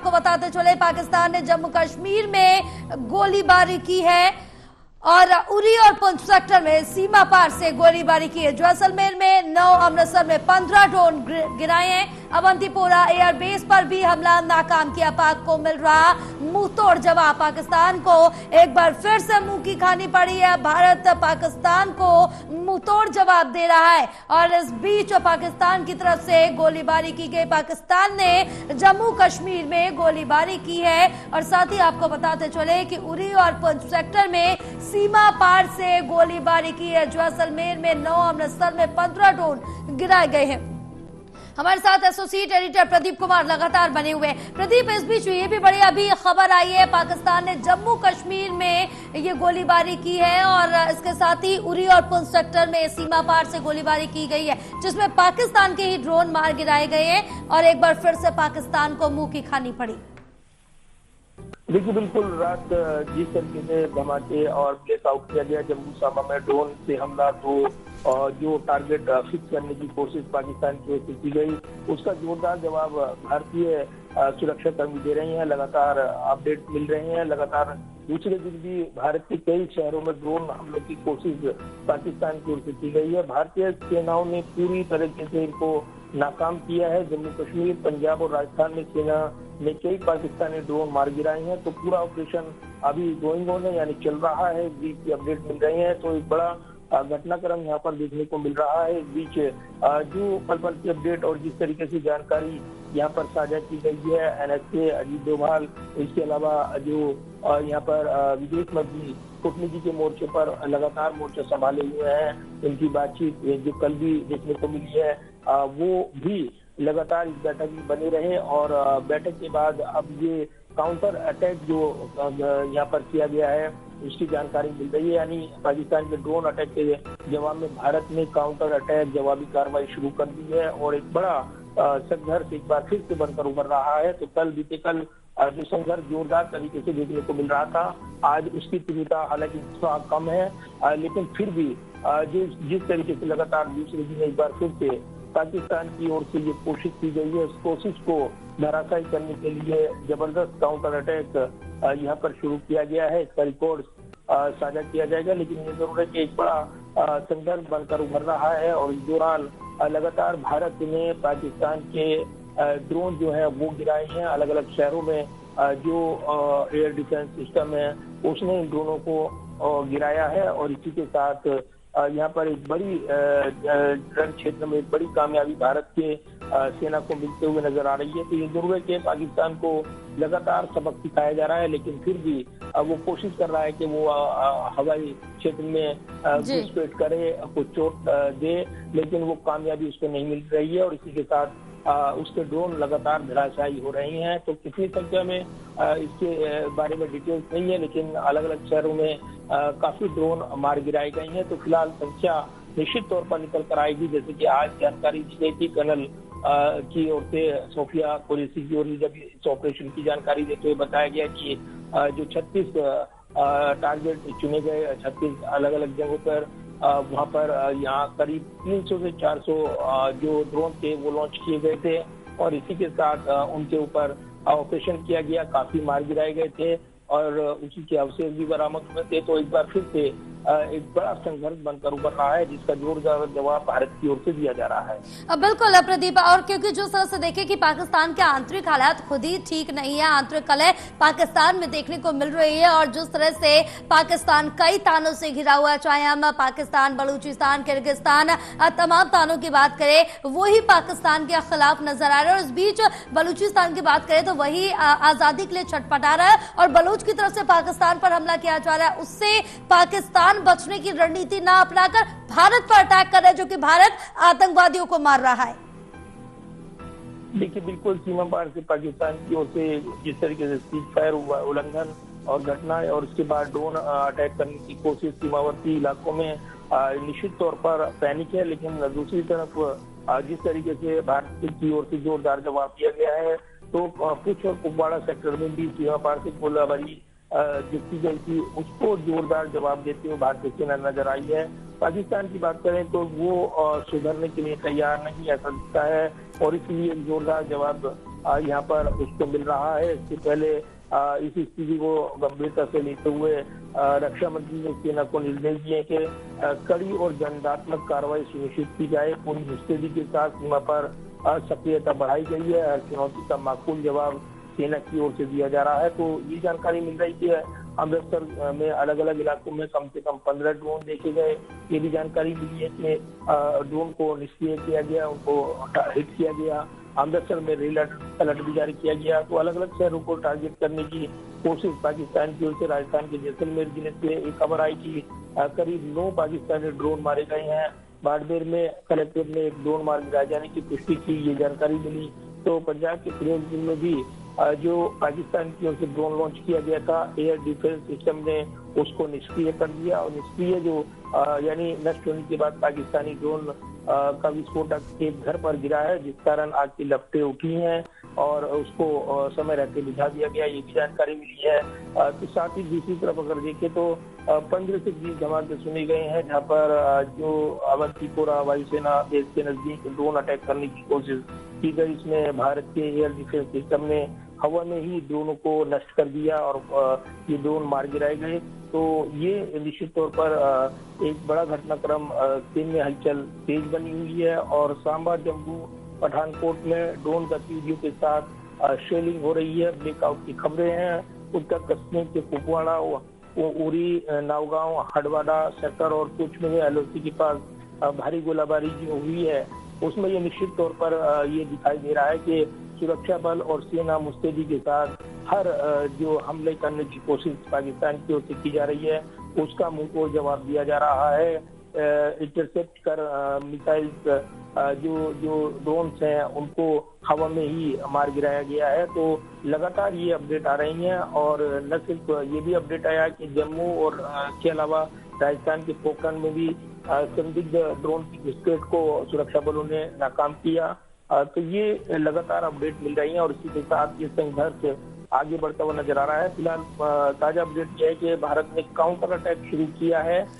आपको बताते चले, पाकिस्तान ने जम्मू कश्मीर में गोलीबारी की है और उरी और पुंछ सेक्टर में सीमा पार से गोलीबारी की है। जैसलमेर में 9, अमृतसर में 15 ड्रोन गिराए हैं। अवंतीपोरा एयरबेस पर भी हमला नाकाम किया। पाक को मिल रहा मुंह तोड़ जवाब। पाकिस्तान को एक बार फिर से मुंह की खानी पड़ी है। भारत पाकिस्तान को मुंह तोड़ जवाब दे रहा है और इस बीच पाकिस्तान की तरफ से गोलीबारी की गई। पाकिस्तान ने जम्मू कश्मीर में गोलीबारी की है और साथ ही आपको बताते चले कि उरी और पुंछ सेक्टर में सीमा पार से गोलीबारी की है। जैसलमेर में 9, अमृतसर में 15 ड्रोन गिराए गए हैं। हमारे साथ एसोसिएट एडिटर प्रदीप कुमार लगातार बने हुए हैं। प्रदीप, इस बीच ये भी बड़ी अभी खबर आई है, पाकिस्तान ने जम्मू कश्मीर में ये गोलीबारी की है और इसके साथ ही उरी और पुंछ सेक्टर में सीमा पार से गोलीबारी की गई है, जिसमें पाकिस्तान के ही ड्रोन मार गिराए गए हैं और एक बार फिर से पाकिस्तान को मुंह की खानी पड़ी। देखिए, बिल्कुल रात जिस तरीके से धमाके और ब्लैकआउट किया गया जम्मू सामा में ड्रोन से हमला, तो जो टारगेट फिक्स करने की कोशिश पाकिस्तान की ओर से की गई, उसका जोरदार जवाब भारतीय सुरक्षा कर्मी दे रहे हैं। लगातार अपडेट मिल रहे हैं। लगातार दूसरे दिन भी भारत के कई शहरों में ड्रोन हमलों की कोशिश पाकिस्तान की ओर से की गई है। भारतीय सेनाओं ने पूरी तरीके से इनको नाकाम किया है। जम्मू कश्मीर, पंजाब और राजस्थान में सेना ने कई पाकिस्तानी ड्रोन मार गिराए हैं। तो पूरा ऑपरेशन अभी गोइंग ऑन है, यानी चल रहा है। इस बीच की अपडेट मिल रही है, तो एक बड़ा घटनाक्रम यहाँ पर देखने को मिल रहा है। इस बीच जो पल पल की अपडेट और जिस तरीके से जानकारी यहाँ पर साझा की गई है, NSA अजीत डोभाल, इसके अलावा जो यहाँ पर विदेश मंत्री कूटनीति के मोर्चे पर लगातार मोर्चा संभाले हुए हैं, इनकी बातचीत जो कल भी देखने को मिली है, वो भी लगातार इस बैठक में बने रहे। और बैठक के बाद अब ये काउंटर अटैक जो यहाँ पर किया गया है, उसकी जानकारी मिल रही है। यानी पाकिस्तान के ड्रोन अटैक के जवाब में भारत ने काउंटर अटैक, जवाबी कार्रवाई शुरू कर दी है और एक बड़ा संघर्ष एक बार फिर से बनकर उभर रहा है। तो बीते कल जो संघर्ष जोरदार तरीके से देखने को मिल रहा था, आज उसकी तीव्रता हालांकि थोड़ा कम है, लेकिन फिर भी जिस तरीके से लगातार दूसरे दिन एक बार फिर से पाकिस्तान की ओर से ये कोशिश की गई है, उस कोशिश को धराशायी करने के लिए जबरदस्त काउंटर अटैक यहाँ पर शुरू किया गया है। इसका रिकॉर्ड साझा किया जाएगा, लेकिन ये जरूर है कि एक बड़ा संघर्ष बनकर उभर रहा है। और इस दौरान लगातार भारत ने पाकिस्तान के ड्रोन जो है वो गिराए हैं अलग अलग शहरों में। जो एयर डिफेंस सिस्टम है उसने इन ड्रोनों को गिराया है और इसी के साथ यहाँ पर एक बड़ी रण क्षेत्र में एक बड़ी कामयाबी भारत के सेना को मिलते हुए नजर आ रही है। तो ये जरूर है कि पाकिस्तान को लगातार सबक सिखाया जा रहा है, लेकिन फिर भी वो कोशिश कर रहा है कि वो हवाई क्षेत्र में घुसपैठ करे, कुछ चोट दे, लेकिन वो कामयाबी उसको नहीं मिल रही है और इसी के साथ उसके ड्रोन लगातार धराशायी हो रहे हैं। तो कितनी संख्या में इसके बारे में डिटेल्स नहीं है, लेकिन अलग अलग शहरों में काफी ड्रोन मार गिराए गए हैं। तो फिलहाल संख्या निश्चित तौर पर निकल कर आएगी। जैसे कि आज जानकारी दी गई थी कर्नल की ओर से, सोफिया कुरैशी की ओर से, जब इस ऑपरेशन की जानकारी देते हुए बताया गया कि जो 36 टारगेट चुने गए 36 अलग अलग जगहों पर, वहाँ पर यहाँ करीब 300 से 400 जो ड्रोन थे वो लॉन्च किए गए थे और इसी के साथ उनके ऊपर ऑपरेशन किया गया। काफी मार गिराए गए थे और उसी के अवशेष भी बरामद हुए थे। तो एक बार फिर से एक बड़ा संघर्ष बनकर उभर रहा है, जिसका जोरदार जवाब भारत की ओर से दिया जा रहा है। बिल्कुल प्रदीप, और क्योंकि जो तरह से देखे कि पाकिस्तान के आंतरिक हालात खुद ही ठीक नहीं है, आंतरिक कलह पाकिस्तान में देखने को मिल रही है और जिस तरह से पाकिस्तान कई तानों से घिरा हुआ है, चाहे हम पाकिस्तान, बलूचिस्तान, किर्गिस्तान, तमाम तानों की बात करें, वही पाकिस्तान के खिलाफ नजर आ रहे हैं। और इस बीच बलूचिस्तान की बात करें तो वही आजादी के लिए छटपटा रहा है और बलूच की तरफ से पाकिस्तान पर हमला किया जा रहा है। उससे पाकिस्तान बचने की रणनीति ना अपनाकर भारत पर अटैक कर रहा है, जो कि भारत आतंकवादियों को मार रहा है। देखिए, बिल्कुल सीमा पार से पाकिस्तान की ओर से जिस तरीके से सीज फायर हुआ, उल्लंघन और घटनाएं और उसके बाद ड्रोन अटैक करने की कोशिश सीमावर्ती इलाकों में निश्चित तौर पर पैनिक है। लेकिन दूसरी तरफ जिस तरीके से भारत की ओर से जोरदार जवाब दिया गया है, तो पुंछ और कुपवाड़ा सेक्टर में भी सीमा पार से गोलाबारी जो की गई थी उसको जोरदार जवाब देते हुए भारतीय सेना नजर आई है। पाकिस्तान की बात करें तो वो सुधरने के लिए तैयार नहीं ऐसा दिखता है और इसलिए जोरदार जवाब यहाँ पर उसको मिल रहा है। इससे पहले इस स्थिति को गंभीरता से लेते हुए रक्षा मंत्री ने सेना को निर्देश दिए कि कड़ी और दंडात्मक कार्रवाई सुनिश्चित की जाए। पूरी मुस्तैदी के साथ सीमा पर सक्रियता बढ़ाई गई है। हर चुनौती का माकूल जवाब सेना की ओर से दिया जा रहा है। तो ये जानकारी मिल रही है अमृतसर में अलग अलग इलाकों में कम से कम 15 ड्रोन देखे गए। ये भी जानकारी मिली है कि ड्रोन को निष्क्रिय किया गया, उनको हिट किया गया। अमृतसर में रेल अलर्ट भी जारी किया गया। तो अलग अलग शहरों को टारगेट करने की कोशिश पाकिस्तान की ओर से राजस्थान के जैसलमेर जिले से एक खबर आई कि करीब 9 पाकिस्तानी ड्रोन मारे गए हैं। बाड़मेर में कलेक्टर ने एक ड्रोन मार गिराए जाने की पुष्टि की, ये जानकारी मिली। तो पंजाब के फिरोजपुर में भी जो पाकिस्तान की ओर से ड्रोन लॉन्च किया गया था, एयर डिफेंस सिस्टम ने उसको निष्क्रिय कर दिया। और निष्क्रिय जो यानी नष्ट होने के बाद पाकिस्तानी ड्रोन का विस्फोटक एक घर पर गिरा है, जिस कारण आग की लपटें उठी हैं और उसको समय रहते बुझा दिया गया, ये भी जानकारी मिली है। तो साथ ही दूसरी तरफ अगर देखें तो 15 से 20 धमाके सुने गए हैं, जहाँ पर जो अवंतीपोरा वायुसेना बेस के नजदीक ड्रोन अटैक करने की कोशिश की गई। इसमें भारत के एयर डिफेंस सिस्टम ने हवा में ही ड्रोनों को नष्ट कर दिया और ये ड्रोन मार गिराए गए। तो ये निश्चित तौर पर एक बड़ा घटनाक्रम चीन में हलचल तेज बनी हुई है। और सांबा, जम्मू, पठानकोट में ड्रोन गतिविधियों के साथ शेलिंग हो रही है। ब्लैकआउट की खबरें हैं। उत्तर कश्मीर के कुपवाड़ा, उरी, नावगांव, हडवाडा सेक्टर और कुछ में एलओसी के पास भारी गोलाबारी जो हुई है, उसमें ये निश्चित तौर पर ये दिखाई दे रहा है कि सुरक्षा बल और सेना मुस्तैदी के साथ हर जो हमले करने की कोशिश पाकिस्तान की ओर से की जा रही है, उसका मुंहतोड़ जवाब दिया जा रहा है। इंटरसेप्ट कर मिसाइल जो ड्रोन्स हैं उनको हवा में ही मार गिराया गया है। तो लगातार ये अपडेट आ रही हैं। और न सिर्फ ये भी अपडेट आया कि जम्मू और के अलावा राजस्थान के पोखरण में भी संदिग्ध ड्रोन की घुसपैठ को सुरक्षा बलों ने नाकाम किया। तो ये लगातार अपडेट मिल रही है और इसी के साथ ये संघर्ष आगे बढ़ता हुआ नजर आ रहा है। फिलहाल ताजा अपडेट यह है कि भारत ने काउंटर अटैक शुरू किया है।